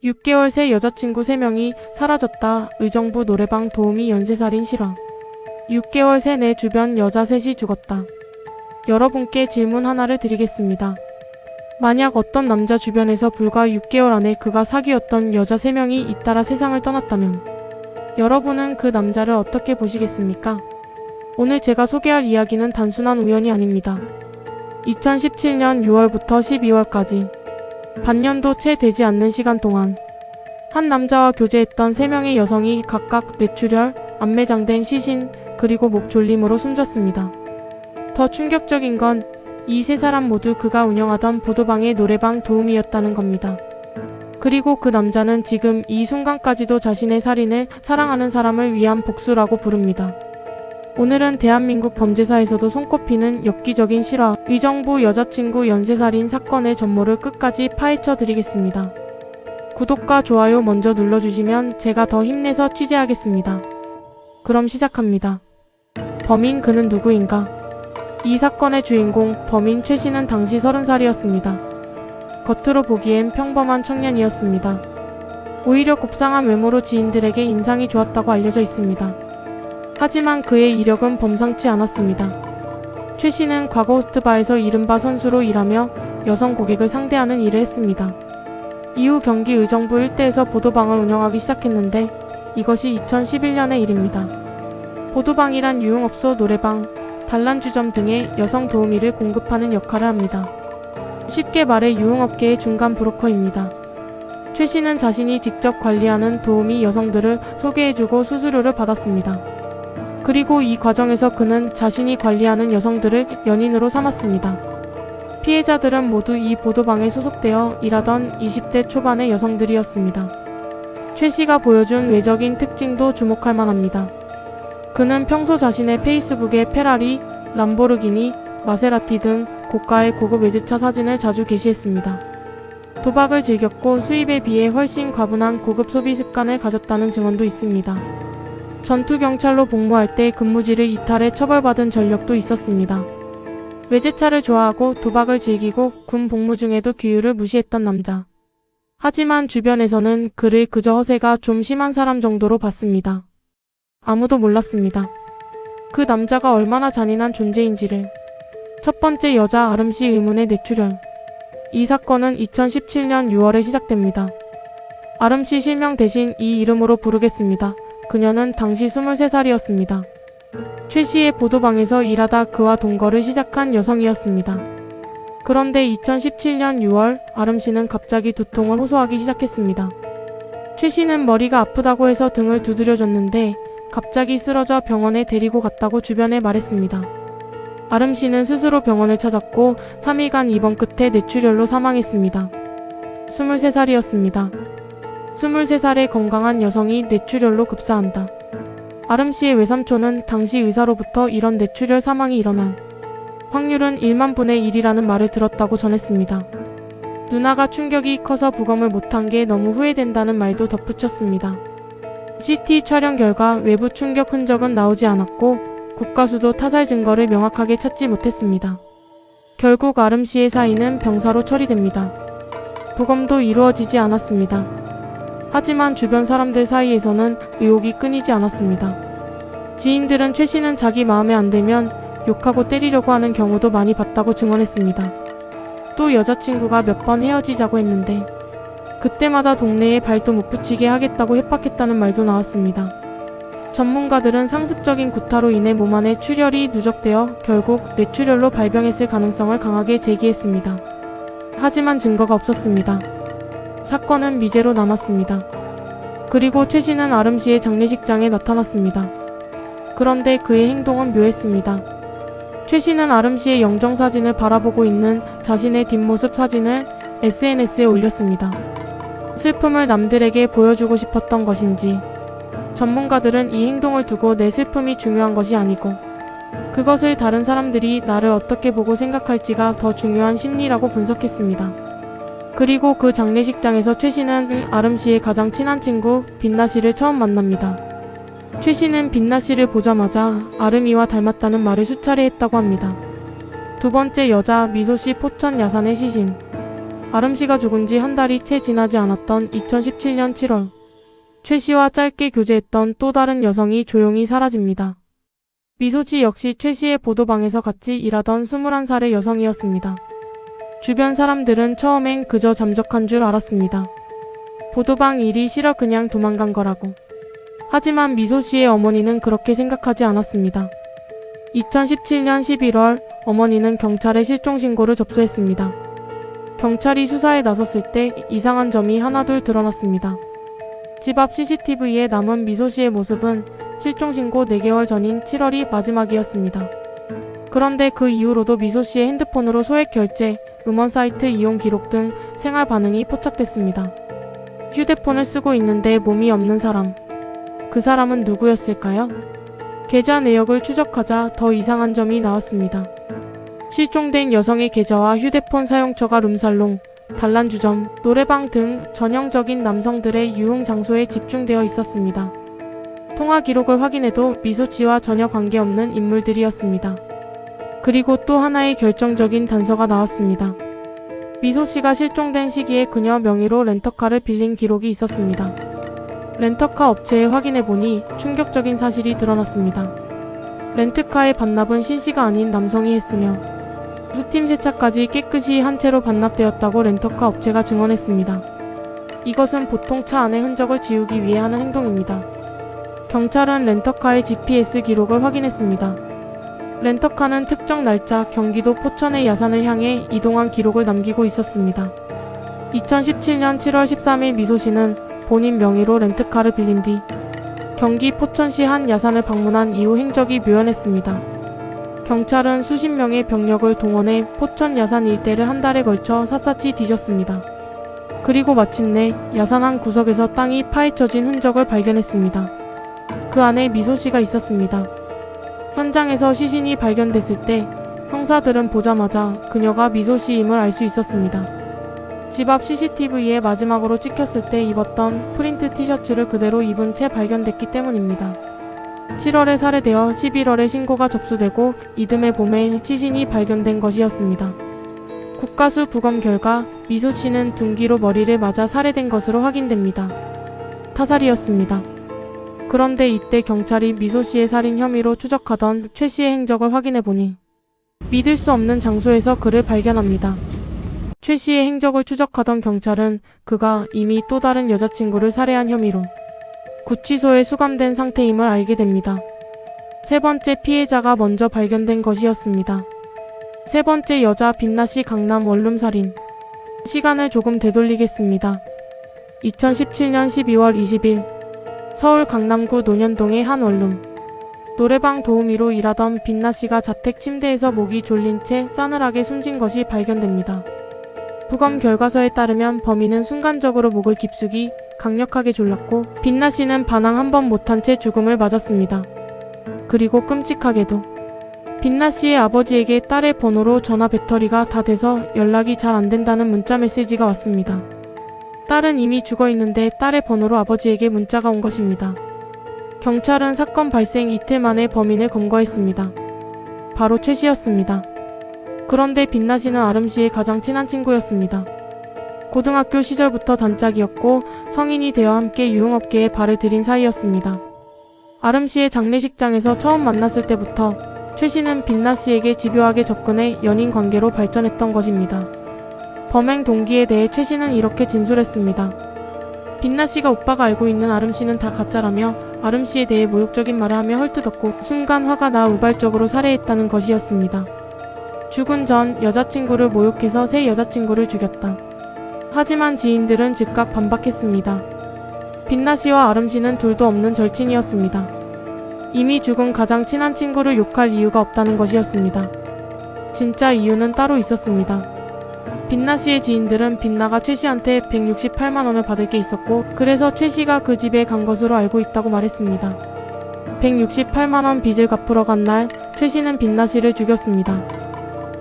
6개월 새 여자친구 3명이 사라졌다. 의정부 노래방 도우미 연쇄살인 실화. 6개월 새 내 주변 여자 셋이 죽었다. 여러분께 질문 하나를 드리겠습니다. 만약 어떤 남자 주변에서 불과 6개월 안에 그가 사귀었던 여자 3명이 잇따라 세상을 떠났다면 여러분은 그 남자를 어떻게 보시겠습니까? 오늘 제가 소개할 이야기는 단순한 우연이 아닙니다. 2017년 6월부터 12월까지 반년도 채 되지 않는 시간 동안 한 남자와 교제했던 3명의 여성이 각각 뇌출혈, 안매장된 시신, 그리고 목 졸림으로 숨졌습니다. 더 충격적인 건 이 3사람 모두 그가 운영하던 보도방의 노래방 도우미였다는 겁니다. 그리고 그 남자는 지금 이 순간까지도 자신의 살인을 사랑하는 사람을 위한 복수라고 부릅니다. 오늘은 대한민국 범죄사에서도 손꼽히는 엽기적인 실화, 의정부 여자친구 연쇄살인 사건의 전모를 끝까지 파헤쳐 드리겠습니다. 구독과 좋아요 먼저 눌러주시면 제가 더 힘내서 취재하겠습니다. 그럼 시작합니다. 범인 그는 누구인가? 이 사건의 주인공 범인 최 씨는 당시 30살이었습니다. 겉으로 보기엔 평범한 청년이었습니다. 오히려 곱상한 외모로 지인들에게 인상이 좋았다고 알려져 있습니다. 하지만 그의 이력은 범상치 않았습니다. 최 씨는 과거 호스트바에서 이른바 선수로 일하며 여성 고객을 상대하는 일을 했습니다. 이후 경기 의정부 일대에서 보도방을 운영하기 시작했는데 이것이 2011년의 일입니다. 보도방이란 유흥업소, 노래방, 단란주점 등의 여성 도우미를 공급하는 역할을 합니다. 쉽게 말해 유흥업계의 중간 브로커입니다. 최 씨는 자신이 직접 관리하는 도우미 여성들을 소개해주고 수수료를 받았습니다. 그리고 이 과정에서 그는 자신이 관리하는 여성들을 연인으로 삼았습니다. 피해자들은 모두 이 보도방에 소속되어 일하던 20대 초반의 여성들이었습니다. 최 씨가 보여준 외적인 특징도 주목할 만합니다. 그는 평소 자신의 페이스북에 페라리, 람보르기니, 마세라티 등 고가의 고급 외제차 사진을 자주 게시했습니다. 도박을 즐겼고 수입에 비해 훨씬 과분한 고급 소비 습관을 가졌다는 증언도 있습니다. 전투경찰로 복무할 때 근무지를 이탈해 처벌받은 전력도 있었습니다. 외제차를 좋아하고 도박을 즐기고 군 복무 중에도 규율을 무시했던 남자. 하지만 주변에서는 그를 그저 허세가 좀 심한 사람 정도로 봤습니다. 아무도 몰랐습니다. 그 남자가 얼마나 잔인한 존재인지를. 첫 번째 여자 아름씨 의문의 뇌출혈. 이 사건은 2017년 6월에 시작됩니다. 아름씨 실명 대신 이 이름으로 부르겠습니다. 그녀는 당시 23살이었습니다. 최 씨의 보도방에서 일하다 그와 동거를 시작한 여성이었습니다. 그런데 2017년 6월 아름씨는 갑자기 두통을 호소하기 시작했습니다. 최 씨는 머리가 아프다고 해서 등을 두드려줬는데 갑자기 쓰러져 병원에 데리고 갔다고 주변에 말했습니다. 아름씨는 스스로 병원을 찾았고 3일간 입원 끝에 뇌출혈로 사망했습니다. 23살이었습니다. 23살의 건강한 여성이 뇌출혈로 급사한다. 아름씨의 외삼촌은 당시 의사로부터 이런 뇌출혈 사망이 일어날 확률은 1만 분의 1이라는 말을 들었다고 전했습니다. 누나가 충격이 커서 부검을 못한 게 너무 후회된다는 말도 덧붙였습니다. CT 촬영 결과 외부 충격 흔적은 나오지 않았고 국가수도 타살 증거를 명확하게 찾지 못했습니다. 결국 아름씨의 사인은 병사로 처리됩니다. 부검도 이루어지지 않았습니다. 하지만 주변 사람들 사이에서는 의혹이 끊이지 않았습니다. 지인들은 최 씨는 자기 마음에 안 들면 욕하고 때리려고 하는 경우도 많이 봤다고 증언했습니다. 또 여자친구가 몇 번 헤어지자고 했는데 그때마다 동네에 발도 못 붙이게 하겠다고 협박했다는 말도 나왔습니다. 전문가들은 상습적인 구타로 인해 몸 안에 출혈이 누적되어 결국 뇌출혈로 발병했을 가능성을 강하게 제기했습니다. 하지만 증거가 없었습니다. 사건은 미제로 남았습니다. 그리고 최 씨는 아름씨의 장례식장에 나타났습니다. 그런데 그의 행동은 묘했습니다. 최 씨는 아름씨의 영정사진을 바라보고 있는 자신의 뒷모습 사진을 SNS에 올렸습니다. 슬픔을 남들에게 보여주고 싶었던 것인지 전문가들은 이 행동을 두고 내 슬픔이 중요한 것이 아니고 그것을 다른 사람들이 나를 어떻게 보고 생각할지가 더 중요한 심리라고 분석했습니다. 그리고 그 장례식장에서 최 씨는 아름씨의 가장 친한 친구 빛나 씨를 처음 만납니다. 최 씨는 빛나 씨를 보자마자 아름이와 닮았다는 말을 수차례 했다고 합니다. 두 번째 여자 미소 씨 포천 야산의 시신. 아름 씨가 죽은 지 한 달이 채 지나지 않았던 2017년 7월. 최 씨와 짧게 교제했던 또 다른 여성이 조용히 사라집니다. 미소 씨 역시 최 씨의 보도방에서 같이 일하던 21살의 여성이었습니다. 주변 사람들은 처음엔 그저 잠적한 줄 알았습니다. 보도방 일이 싫어 그냥 도망간 거라고. 하지만 미소 씨의 어머니는 그렇게 생각하지 않았습니다. 2017년 11월 어머니는 경찰에 실종 신고를 접수했습니다. 경찰이 수사에 나섰을 때 이상한 점이 하나둘 드러났습니다. 집 앞 CCTV에 남은 미소 씨의 모습은 실종 신고 4개월 전인 7월이 마지막이었습니다. 그런데 그 이후로도 미소 씨의 핸드폰으로 소액 결제, 음원 사이트 이용 기록 등 생활 반응이 포착됐습니다. 휴대폰을 쓰고 있는데 몸이 없는 사람. 그 사람은 누구였을까요? 계좌 내역을 추적하자 더 이상한 점이 나왔습니다. 실종된 여성의 계좌와 휴대폰 사용처가 룸살롱, 단란주점, 노래방 등 전형적인 남성들의 유흥 장소에 집중되어 있었습니다. 통화 기록을 확인해도 미소 씨와 전혀 관계없는 인물들이었습니다. 그리고 또 하나의 결정적인 단서가 나왔습니다. 미소 씨가 실종된 시기에 그녀 명의로 렌터카를 빌린 기록이 있었습니다. 렌터카 업체에 확인해보니 충격적인 사실이 드러났습니다. 렌트카의 반납은 신 씨가 아닌 남성이 했으며 수팀 세차까지 깨끗이 한 채로 반납되었다고 렌터카 업체가 증언했습니다. 이것은 보통 차 안의 흔적을 지우기 위해 하는 행동입니다. 경찰은 렌터카의 GPS 기록을 확인했습니다. 렌터카는 특정 날짜 경기도 포천의 야산을 향해 이동한 기록을 남기고 있었습니다. 2017년 7월 13일 미소 씨는 본인 명의로 렌트카를 빌린 뒤 경기 포천시 한 야산을 방문한 이후 행적이 묘연했습니다. 경찰은 수십 명의 병력을 동원해 포천 야산 일대를 한 달에 걸쳐 샅샅이 뒤졌습니다. 그리고 마침내 야산 한 구석에서 땅이 파헤쳐진 흔적을 발견했습니다. 그 안에 미소 씨가 있었습니다. 현장에서 시신이 발견됐을 때 형사들은 보자마자 그녀가 미소 씨임을 알 수 있었습니다. 집 앞 CCTV에 마지막으로 찍혔을 때 입었던 프린트 티셔츠를 그대로 입은 채 발견됐기 때문입니다. 7월에 살해되어 11월에 신고가 접수되고 이듬해 봄에 시신이 발견된 것이었습니다. 국가수 부검 결과 미소 씨는 둔기로 머리를 맞아 살해된 것으로 확인됩니다. 타살이었습니다. 그런데 이때 경찰이 미소 씨의 살인 혐의로 추적하던 최 씨의 행적을 확인해보니 믿을 수 없는 장소에서 그를 발견합니다. 최 씨의 행적을 추적하던 경찰은 그가 이미 또 다른 여자친구를 살해한 혐의로 구치소에 수감된 상태임을 알게 됩니다. 세 번째 피해자가 먼저 발견된 것이었습니다. 세 번째 여자 빛나씨 강남 원룸 살인. 시간을 조금 되돌리겠습니다. 2017년 12월 20일 서울 강남구 논현동의 한 원룸. 노래방 도우미로 일하던 빛나씨가 자택 침대에서 목이 졸린 채 싸늘하게 숨진 것이 발견됩니다. 부검 결과서에 따르면 범인은 순간적으로 목을 깊숙이 강력하게 졸랐고 빛나씨는 반항 한 번 못한 채 죽음을 맞았습니다. 그리고 끔찍하게도 빛나씨의 아버지에게 딸의 번호로 전화 배터리가 다 돼서 연락이 잘 안 된다는 문자 메시지가 왔습니다. 딸은 이미 죽어 있는데 딸의 번호로 아버지에게 문자가 온 것입니다. 경찰은 사건 발생 이틀 만에 범인을 검거했습니다. 바로 최 씨였습니다. 그런데 빛나씨는 아름 씨의 가장 친한 친구였습니다. 고등학교 시절부터 단짝이었고 성인이 되어 함께 유흥업계에 발을 들인 사이였습니다. 아름 씨의 장례식장에서 처음 만났을 때부터 최 씨는 빛나씨에게 집요하게 접근해 연인 관계로 발전했던 것입니다. 범행 동기에 대해 최 씨는 이렇게 진술했습니다. 빛나씨가 오빠가 알고 있는 아름 씨는 다 가짜라며 아름 씨에 대해 모욕적인 말을 하며 헐뜯었고 순간 화가 나 우발적으로 살해했다는 것이었습니다. 죽은 전 여자친구를 모욕해서 새 여자친구를 죽였다. 하지만 지인들은 즉각 반박했습니다. 빛나씨와 아름 씨는 둘도 없는 절친이었습니다. 이미 죽은 가장 친한 친구를 욕할 이유가 없다는 것이었습니다. 진짜 이유는 따로 있었습니다. 빛나씨의 지인들은 빛나가 최 씨한테 168만 원을 받을 게 있었고 그래서 최 씨가 그 집에 간 것으로 알고 있다고 말했습니다. 168만 원 빚을 갚으러 간 날 최 씨는 빛나씨를 죽였습니다.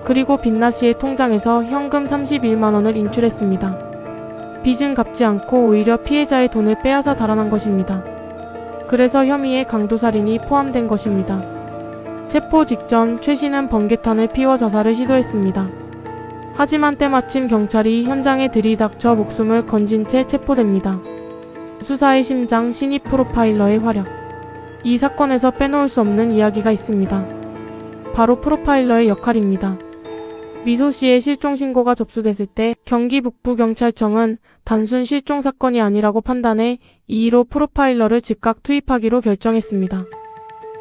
그리고 빛나씨의 통장에서 현금 31만 원을 인출했습니다. 빚은 갚지 않고 오히려 피해자의 돈을 빼앗아 달아난 것입니다. 그래서 혐의에 강도살인이 포함된 것입니다. 체포 직전 최 씨는 번개탄을 피워 자살을 시도했습니다. 하지만 때마침 경찰이 현장에 들이닥쳐 목숨을 건진 채 체포됩니다. 수사의 심장 신입 프로파일러의 활약. 이 사건에서 빼놓을 수 없는 이야기가 있습니다. 바로 프로파일러의 역할입니다. 미소 씨의 실종 신고가 접수됐을 때 경기 북부경찰청은 단순 실종 사건이 아니라고 판단해 2로 프로파일러를 즉각 투입하기로 결정했습니다.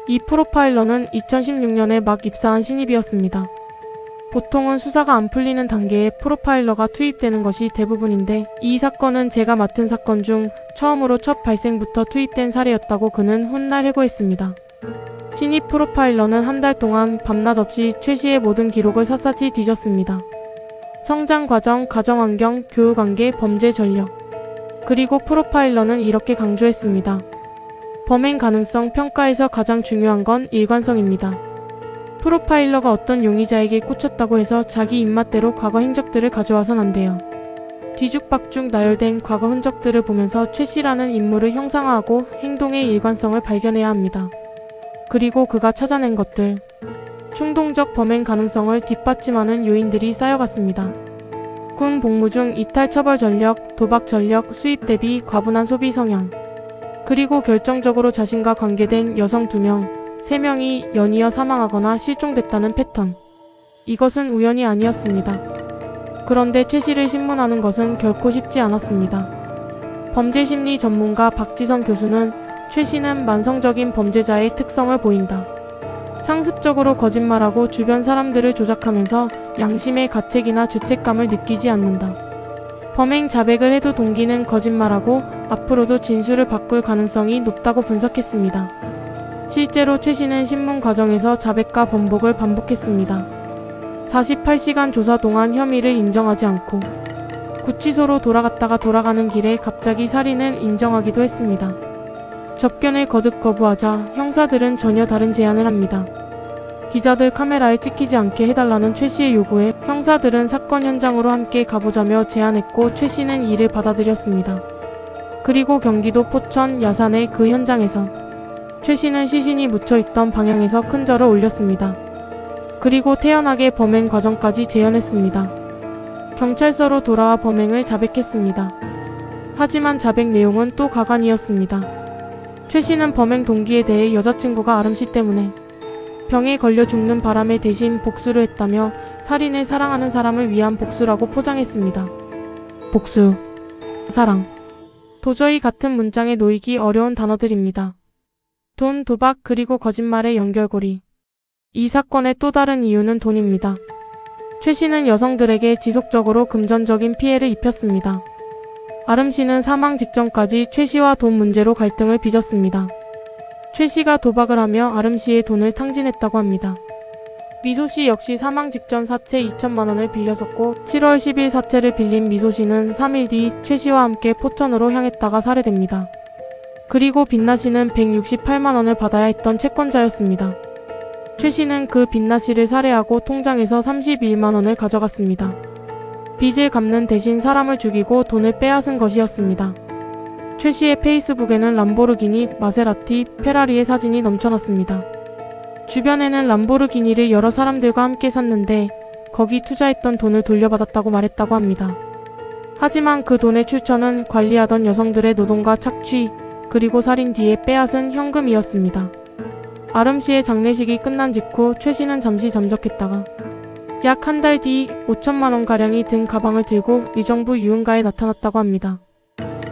이 프로파일러는 2016년에 막 입사한 신입이었습니다. 보통은 수사가 안 풀리는 단계에 프로파일러가 투입되는 것이 대부분인데 이 사건은 제가 맡은 사건 중 처음으로 첫 발생부터 투입된 사례였다고 그는 훗날 해고했습니다. 신입 프로파일러는 한 달 동안 밤낮 없이 최 씨의 모든 기록을 샅샅이 뒤졌습니다. 성장 과정, 가정환경, 교육관계, 범죄 전력. 그리고 프로파일러는 이렇게 강조했습니다. 범행 가능성 평가에서 가장 중요한 건 일관성입니다. 프로파일러가 어떤 용의자에게 꽂혔다고 해서 자기 입맛대로 과거 행적들을 가져와선 안 돼요. 뒤죽박죽 나열된 과거 흔적들을 보면서 최 씨라는 인물을 형상화하고 행동의 일관성을 발견해야 합니다. 그리고 그가 찾아낸 것들. 충동적 범행 가능성을 뒷받침하는 요인들이 쌓여갔습니다. 군 복무 중 이탈 처벌 전력, 도박 전력, 수입 대비 과분한 소비 성향. 그리고 결정적으로 자신과 관계된 여성 2명, 3명이 연이어 사망하거나 실종됐다는 패턴. 이것은 우연이 아니었습니다. 그런데 최 씨를 신문하는 것은 결코 쉽지 않았습니다. 범죄심리 전문가 박지성 교수는 최 씨는 만성적인 범죄자의 특성을 보인다. 상습적으로 거짓말하고 주변 사람들을 조작하면서 양심의 가책이나 죄책감을 느끼지 않는다. 범행 자백을 해도 동기는 거짓말하고 앞으로도 진술을 바꿀 가능성이 높다고 분석했습니다. 실제로 최 씨는 신문 과정에서 자백과 번복을 반복했습니다. 48시간 조사 동안 혐의를 인정하지 않고 구치소로 돌아갔다가 돌아가는 길에 갑자기 살인을 인정하기도 했습니다. 접견을 거듭 거부하자 형사들은 전혀 다른 제안을 합니다. 기자들 카메라에 찍히지 않게 해달라는 최 씨의 요구에 형사들은 사건 현장으로 함께 가보자며 제안했고 최 씨는 이를 받아들였습니다. 그리고 경기도 포천 야산의 그 현장에서 최 씨는 시신이 묻혀있던 방향에서 큰 절을 올렸습니다. 그리고 태연하게 범행 과정까지 재현했습니다. 경찰서로 돌아와 범행을 자백했습니다. 하지만 자백 내용은 또 가관이었습니다. 최 씨는 범행 동기에 대해 여자친구가 아름 씨 때문에 병에 걸려 죽는 바람에 대신 복수를 했다며 살인을 사랑하는 사람을 위한 복수라고 포장했습니다. 복수, 사랑. 도저히 같은 문장에 놓이기 어려운 단어들입니다. 돈, 도박, 그리고 거짓말의 연결고리. 이 사건의 또 다른 이유는 돈입니다. 최 씨는 여성들에게 지속적으로 금전적인 피해를 입혔습니다. 아름 씨는 사망 직전까지 최 씨와 돈 문제로 갈등을 빚었습니다. 최 씨가 도박을 하며 아름 씨의 돈을 탕진했다고 합니다. 미소 씨 역시 사망 직전 사채 2천만 원을 빌렸었고 7월 10일 사채를 빌린 미소 씨는 3일 뒤 최 씨와 함께 포천으로 향했다가 살해됩니다. 그리고 빛나 씨는 168만 원을 받아야 했던 채권자였습니다. 최 씨는 그 빛나 씨를 살해하고 통장에서 31만 원을 가져갔습니다. 빚을 갚는 대신 사람을 죽이고 돈을 빼앗은 것이었습니다. 최 씨의 페이스북에는 람보르기니, 마세라티, 페라리의 사진이 넘쳐났습니다. 주변에는 람보르기니를 여러 사람들과 함께 샀는데 거기 투자했던 돈을 돌려받았다고 말했다고 합니다. 하지만 그 돈의 출처는 관리하던 여성들의 노동과 착취, 그리고 살인 뒤에 빼앗은 현금이었습니다. 아름 씨의 장례식이 끝난 직후 최 씨는 잠시 잠적했다가 약 한 달 뒤 5천만 원가량이 든 가방을 들고 의정부 유흥가에 나타났다고 합니다.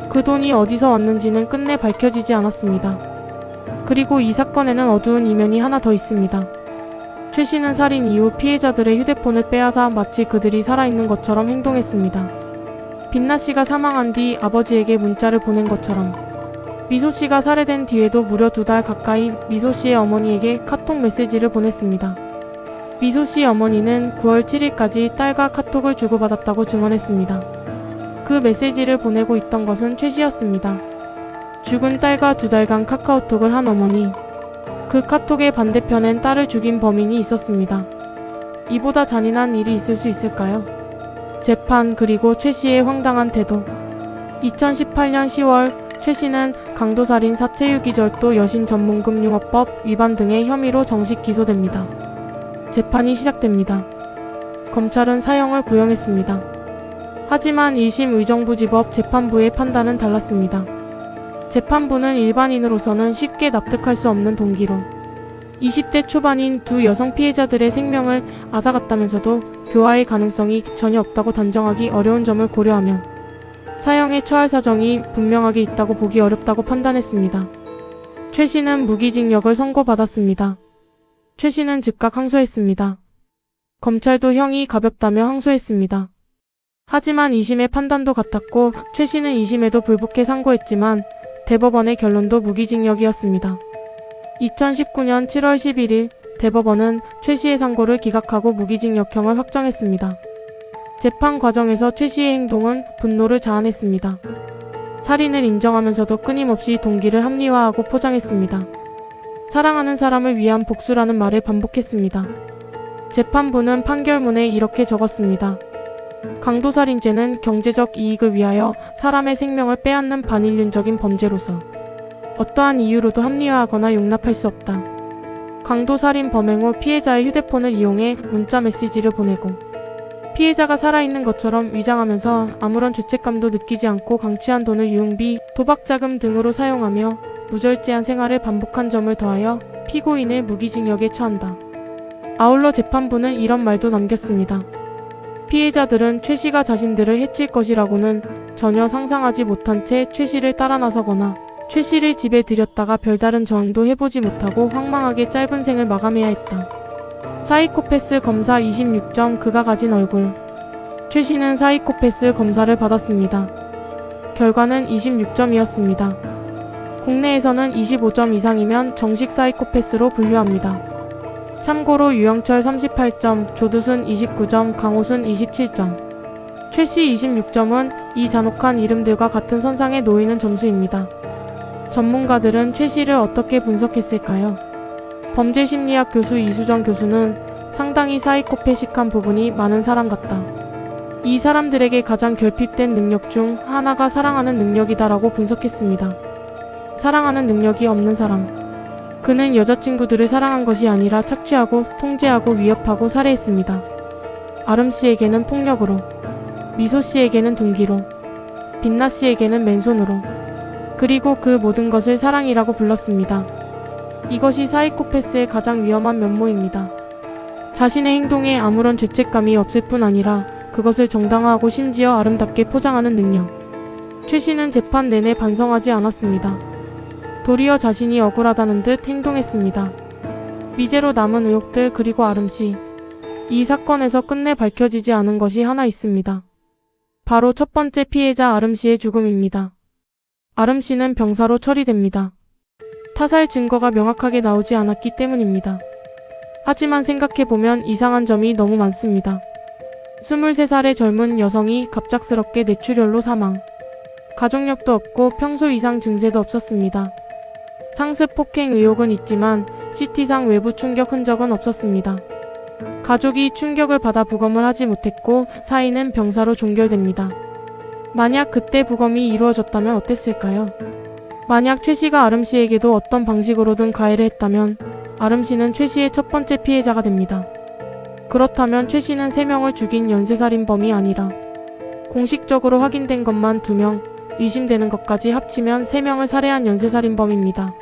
그 돈이 어디서 왔는지는 끝내 밝혀지지 않았습니다. 그리고 이 사건에는 어두운 이면이 하나 더 있습니다. 최 씨는 살인 이후 피해자들의 휴대폰을 빼앗아 마치 그들이 살아있는 것처럼 행동했습니다. 빛나 씨가 사망한 뒤 아버지에게 문자를 보낸 것처럼 미소 씨가 살해된 뒤에도 무려 2달 가까이 미소 씨의 어머니에게 카톡 메시지를 보냈습니다. 미소 씨 어머니는 9월 7일까지 딸과 카톡을 주고받았다고 증언했습니다. 그 메시지를 보내고 있던 것은 최 씨였습니다. 죽은 딸과 2달간 카카오톡을 한 어머니. 그 카톡의 반대편엔 딸을 죽인 범인이 있었습니다. 이보다 잔인한 일이 있을 수 있을까요? 재판 그리고 최 씨의 황당한 태도. 2018년 10월 최 씨는 강도살인 사체유기절도 여신전문금융업법 위반 등의 혐의로 정식 기소됩니다. 재판이 시작됩니다. 검찰은 사형을 구형했습니다. 하지만 1심 의정부지법 재판부의 판단은 달랐습니다. 재판부는 일반인으로서는 쉽게 납득할 수 없는 동기로 20대 초반인 두 여성 피해자들의 생명을 앗아갔다면서도 교화의 가능성이 전혀 없다고 단정하기 어려운 점을 고려하면 사형에 처할 사정이 분명하게 있다고 보기 어렵다고 판단했습니다. 최 씨는 무기징역을 선고받았습니다. 최 씨는 즉각 항소했습니다. 검찰도 형이 가볍다며 항소했습니다. 하지만 2심의 판단도 같았고 최 씨는 2심에도 불복해 상고했지만 대법원의 결론도 무기징역이었습니다. 2019년 7월 11일 대법원은 최 씨의 상고를 기각하고 무기징역형을 확정했습니다. 재판 과정에서 최 씨의 행동은 분노를 자아냈습니다. 살인을 인정하면서도 끊임없이 동기를 합리화하고 포장했습니다. 사랑하는 사람을 위한 복수라는 말을 반복했습니다. 재판부는 판결문에 이렇게 적었습니다. 강도살인죄는 경제적 이익을 위하여 사람의 생명을 빼앗는 반인륜적인 범죄로서 어떠한 이유로도 합리화하거나 용납할 수 없다. 강도살인 범행 후 피해자의 휴대폰을 이용해 문자 메시지를 보내고 피해자가 살아있는 것처럼 위장하면서 아무런 죄책감도 느끼지 않고 강취한 돈을 유흥비, 도박자금 등으로 사용하며 무절제한 생활을 반복한 점을 더하여 피고인을 무기징역에 처한다. 아울러 재판부는 이런 말도 남겼습니다. 피해자들은 최 씨가 자신들을 해칠 것이라고는 전혀 상상하지 못한 채 최 씨를 따라 나서거나 최 씨를 집에 들였다가 별다른 저항도 해보지 못하고 황망하게 짧은 생을 마감해야 했다. 사이코패스 검사 26점 그가 가진 얼굴. 최 씨는 사이코패스 검사를 받았습니다. 결과는 26점이었습니다. 국내에서는 25점 이상이면 정식 사이코패스로 분류합니다. 참고로 유영철 38점, 조두순 29점, 강호순 27점. 최 씨 26점은 이 잔혹한 이름들과 같은 선상에 놓이는 점수입니다. 전문가들은 최 씨를 어떻게 분석했을까요? 범죄심리학 교수 이수정 교수는 상당히 사이코패식한 부분이 많은 사람 같다. 이 사람들에게 가장 결핍된 능력 중 하나가 사랑하는 능력이다라고 분석했습니다. 사랑하는 능력이 없는 사람. 그는 여자친구들을 사랑한 것이 아니라 착취하고 통제하고 위협하고 살해했습니다. 아름 씨에게는 폭력으로, 미소 씨에게는 둔기로, 빛나 씨에게는 맨손으로, 그리고 그 모든 것을 사랑이라고 불렀습니다. 이것이 사이코패스의 가장 위험한 면모입니다. 자신의 행동에 아무런 죄책감이 없을 뿐 아니라 그것을 정당화하고 심지어 아름답게 포장하는 능력. 최 씨는 재판 내내 반성하지 않았습니다. 도리어 자신이 억울하다는 듯 행동했습니다. 미제로 남은 의혹들 그리고 아름 씨. 이 사건에서 끝내 밝혀지지 않은 것이 하나 있습니다. 바로 첫 번째 피해자 아름 씨의 죽음입니다. 아름 씨는 병사로 처리됩니다. 타살 증거가 명확하게 나오지 않았기 때문입니다. 하지만 생각해보면 이상한 점이 너무 많습니다. 23살의 젊은 여성이 갑작스럽게 뇌출혈로 사망. 가족력도 없고 평소 이상 증세도 없었습니다. 상습 폭행 의혹은 있지만 CT상 외부 충격 흔적은 없었습니다. 가족이 충격을 받아 부검을 하지 못했고 사인은 병사로 종결됩니다. 만약 그때 부검이 이루어졌다면 어땠을까요? 만약 최 씨가 아름 씨에게도 어떤 방식으로든 가해를 했다면 아름 씨는 최 씨의 첫 번째 피해자가 됩니다. 그렇다면 최 씨는 3명을 죽인 연쇄살인범이 아니라 공식적으로 확인된 것만 2명, 의심되는 것까지 합치면 3명을 살해한 연쇄살인범입니다.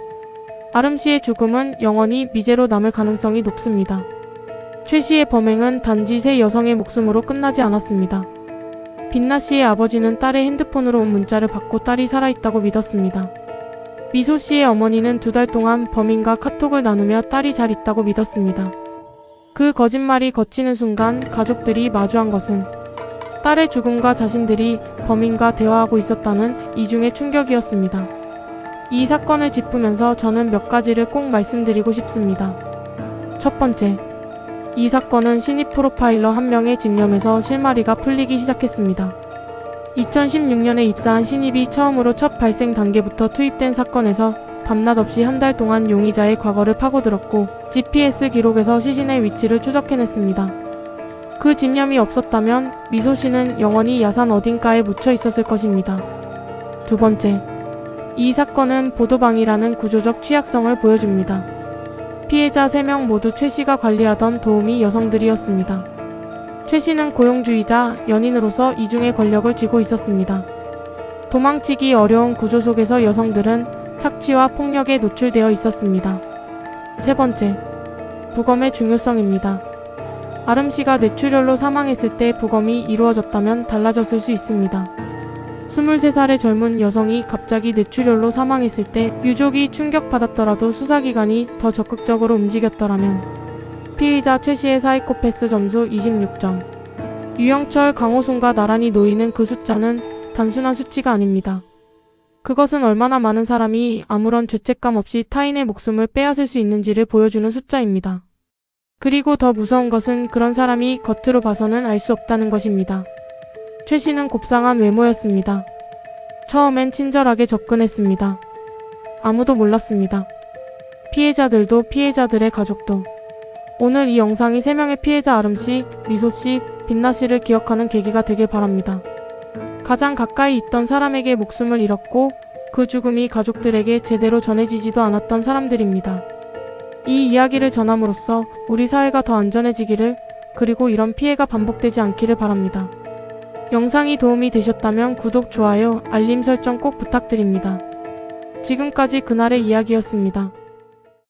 아름 씨의 죽음은 영원히 미제로 남을 가능성이 높습니다. 최 씨의 범행은 단지 3 여성의 목숨으로 끝나지 않았습니다. 빛나 씨의 아버지는 딸의 핸드폰으로 온 문자를 받고 딸이 살아있다고 믿었습니다. 미소 씨의 어머니는 2달 동안 범인과 카톡을 나누며 딸이 잘 있다고 믿었습니다. 그 거짓말이 거치는 순간 가족들이 마주한 것은 딸의 죽음과 자신들이 범인과 대화하고 있었다는 이중의 충격이었습니다. 이 사건을 짚으면서 저는 몇 가지를 꼭 말씀드리고 싶습니다. 첫 번째, 이 사건은 신입 프로파일러 한 명의 집념에서 실마리가 풀리기 시작했습니다. 2016년에 입사한 신입이 처음으로 첫 발생 단계부터 투입된 사건에서 밤낮 없이 한 달 동안 용의자의 과거를 파고들었고 GPS 기록에서 시신의 위치를 추적해냈습니다. 그 집념이 없었다면 미소 씨는 영원히 야산 어딘가에 묻혀 있었을 것입니다. 두 번째, 이 사건은 보도방이라는 구조적 취약성을 보여줍니다. 피해자 3명 모두 최 씨가 관리하던 도우미 여성들이었습니다. 최 씨는 고용주의자 연인으로서 이중의 권력을 쥐고 있었습니다. 도망치기 어려운 구조 속에서 여성들은 착취와 폭력에 노출되어 있었습니다. 세 번째, 부검의 중요성입니다. 아름 씨가 뇌출혈로 사망했을 때 부검이 이루어졌다면 달라졌을 수 있습니다. 23살의 젊은 여성이 갑자기 뇌출혈로 사망했을 때 유족이 충격받았더라도 수사기관이 더 적극적으로 움직였더라면 피의자 최 씨의 사이코패스 점수 26점. 유영철, 강호순과 나란히 놓이는 그 숫자는 단순한 수치가 아닙니다. 그것은 얼마나 많은 사람이 아무런 죄책감 없이 타인의 목숨을 빼앗을 수 있는지를 보여주는 숫자입니다. 그리고 더 무서운 것은 그런 사람이 겉으로 봐서는 알 수 없다는 것입니다. 최 씨는 곱상한 외모였습니다. 처음엔 친절하게 접근했습니다. 아무도 몰랐습니다. 피해자들도 피해자들의 가족도. 오늘 이 영상이 3명의 피해자 아름 씨, 미소 씨, 빛나 씨를 기억하는 계기가 되길 바랍니다. 가장 가까이 있던 사람에게 목숨을 잃었고 그 죽음이 가족들에게 제대로 전해지지도 않았던 사람들입니다. 이 이야기를 전함으로써 우리 사회가 더 안전해지기를, 그리고 이런 피해가 반복되지 않기를 바랍니다. 영상이 도움이 되셨다면 구독, 좋아요, 알림 설정 꼭 부탁드립니다. 지금까지 그날의 이야기였습니다.